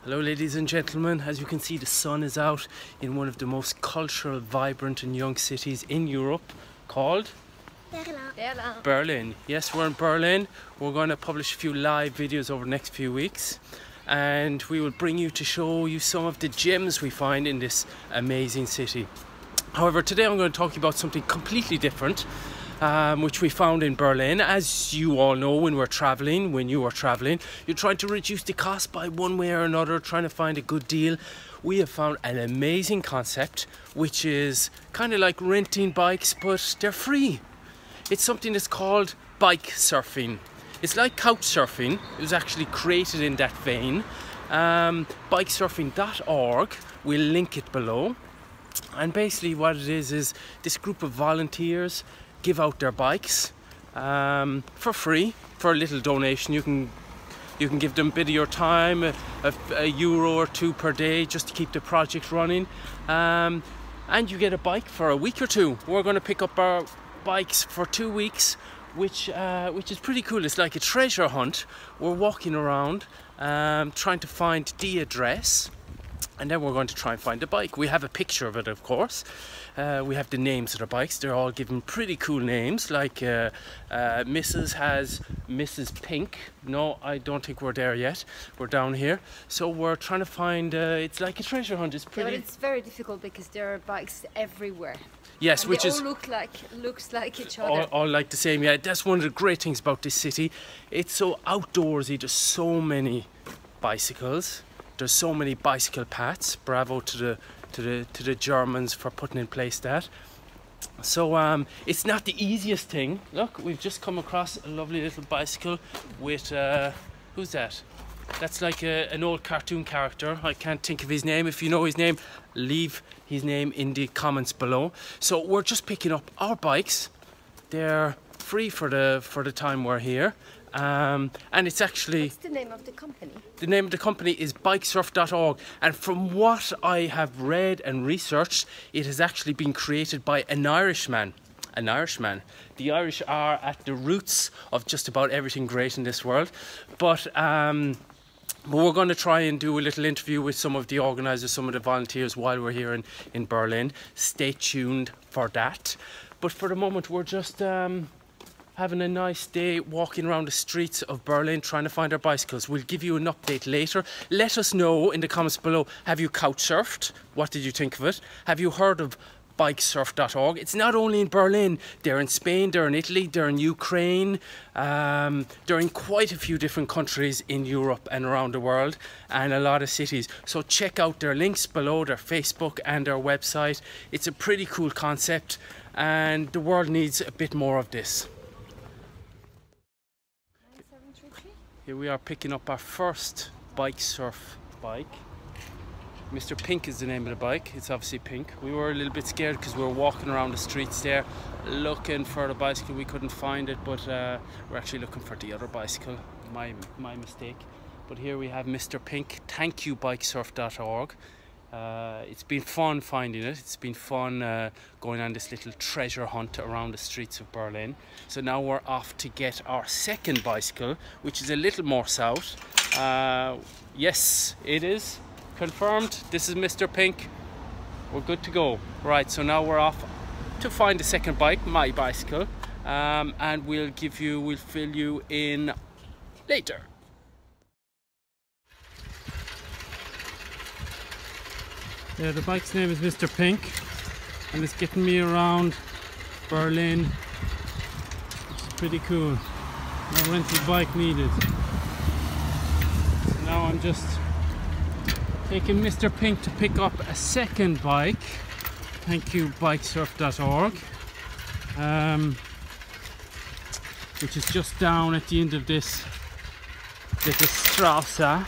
Hello ladies and gentlemen, as you can see the sun is out in one of the most cultural, vibrant and young cities in Europe called Berlin. Berlin. Yes, we're in Berlin. We're going to publish a few live videos over the next few weeks and we will bring you to show you some of the gems we find in this amazing city. However, today I'm going to talk to you about something completely different, which we found in Berlin. As you all know, when you are traveling, you're trying to reduce the cost by one way or another, trying to find a good deal. We have found an amazing concept, which is kind of like renting bikes, but they're free. It's something that's called bike surfing. It's like couch surfing. It was actually created in that vein. Bikesurfing.org, we'll link it below. And basically what it is this group of volunteers give out their bikes for free, for a little donation. You can give them a bit of your time, a euro or two per day, just to keep the project running. And you get a bike for a week or two. We're going to pick up our bikes for 2 weeks, which is pretty cool. It's like a treasure hunt. We're walking around trying to find the address, and then we're going to try and find the bike. We have a picture of it, of course. We have the names of the bikes. They're all given pretty cool names, like Mrs. has Mrs. Pink. No, I don't think we're there yet. We're down here. So we're trying to find, it's like a treasure hunt. It's pretty... Yeah, but it's very difficult because there are bikes everywhere. Yes, and which they is... all looks like each other. All like the same, yeah. That's one of the great things about this city. It's so outdoorsy. There's so many bicycles. There's so many bicycle paths. Bravo to the Germans for putting in place that. So it's not the easiest thing. Look, we've just come across a lovely little bicycle with who's that? That's like an old cartoon character. I can't think of his name. If you know his name, leave his name in the comments below. So we're just picking up our bikes. They're free for the time we're here. And it's actually... What's the name of the company? The name of the company is bikesurf.org, and from what I have read and researched, it has actually been created by an Irishman. An Irishman. The Irish are at the roots of just about everything great in this world. But we're going to try and do a little interview with some of the organisers, some of the volunteers while we're here in Berlin. Stay tuned for that. But for the moment, we're just... having a nice day walking around the streets of Berlin trying to find our bicycles. We'll give you an update later. Let us know in the comments below, have you couch surfed? What did you think of it? Have you heard of bikesurf.org? It's not only in Berlin, they're in Spain, they're in Italy, they're in Ukraine, they're in quite a few different countries in Europe and around the world, and a lot of cities. So check out their links below, their Facebook and their website. It's a pretty cool concept and the world needs a bit more of this. Here we are picking up our first bike surf bike. Mr. Pink is the name of the bike. It's obviously pink. We were a little bit scared because we were walking around the streets there looking for the bicycle. We couldn't find it, but we're actually looking for the other bicycle. My mistake. But here we have Mr. Pink. Thank you, bikesurf.org. It's been fun finding it. It's been fun going on this little treasure hunt around the streets of Berlin. So now we're off to get our second bicycle, which is a little more south. Yes, it is confirmed. This is Mr. Pink. We're good to go. Right, so now we're off to find the second bike, my bicycle, and we'll fill you in later. Yeah, the bike's name is Mr. Pink and it's getting me around Berlin, which is pretty cool. No rental bike needed. So now I'm just taking Mr. Pink to pick up a second bike. Thank you, bikesurf.org, which is just down at the end of this little Strasse.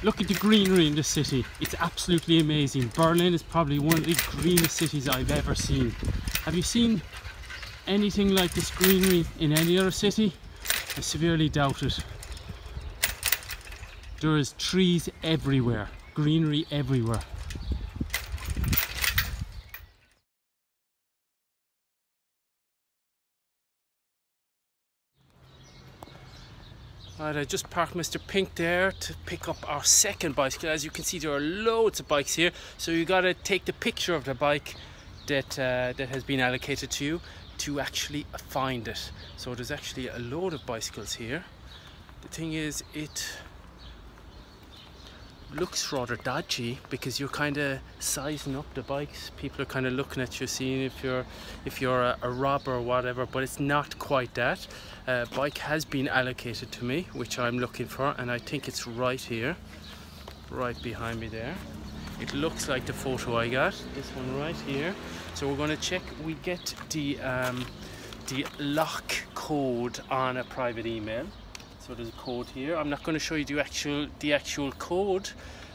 Look at the greenery in this city. It's absolutely amazing. Berlin is probably one of the greenest cities I've ever seen. Have you seen anything like this greenery in any other city? I severely doubt it. There is trees everywhere, greenery everywhere. Right, I just parked Mr. Pink there to pick up our second bicycle. As you can see, there are loads of bikes here, so you got to take the picture of the bike that has been allocated to you to actually find it. So there's actually a load of bicycles here. The thing is, it looks rather dodgy because you're kind of sizing up the bikes. People are kind of looking at you, seeing if you're a robber or whatever, but it's not quite that. Bike has been allocated to me, which I'm looking for, and I think it's right here, right behind me there. It looks like the photo I got, this one right here. So we're going to check. We get the lock code on a private email. So there's a code here. I'm not going to show you the actual code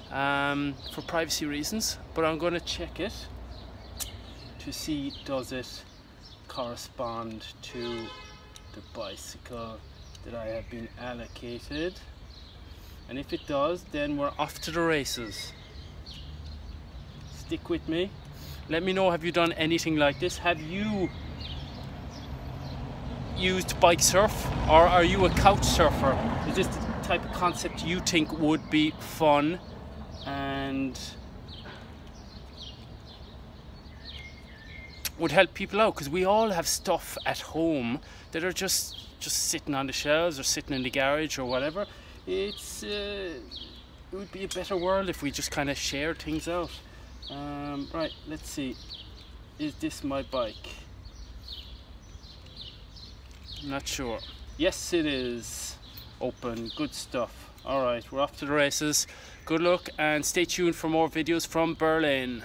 for privacy reasons, but I'm going to check it to see does it correspond to the bicycle that I have been allocated. And if it does, then we're off to the races. Stick with me. Let me know, have you done anything like this? Have you used bike surf, or are you a couch surfer? Is this the type of concept you think would be fun and would help people out? Because we all have stuff at home that are just sitting on the shelves or sitting in the garage or whatever. It would be a better world if we just kind of shared things out. Right, let's see. Is this my bike? Not sure. Yes, it is. Open. Good stuff. Alright, we're off to the races. Good luck and stay tuned for more videos from Berlin.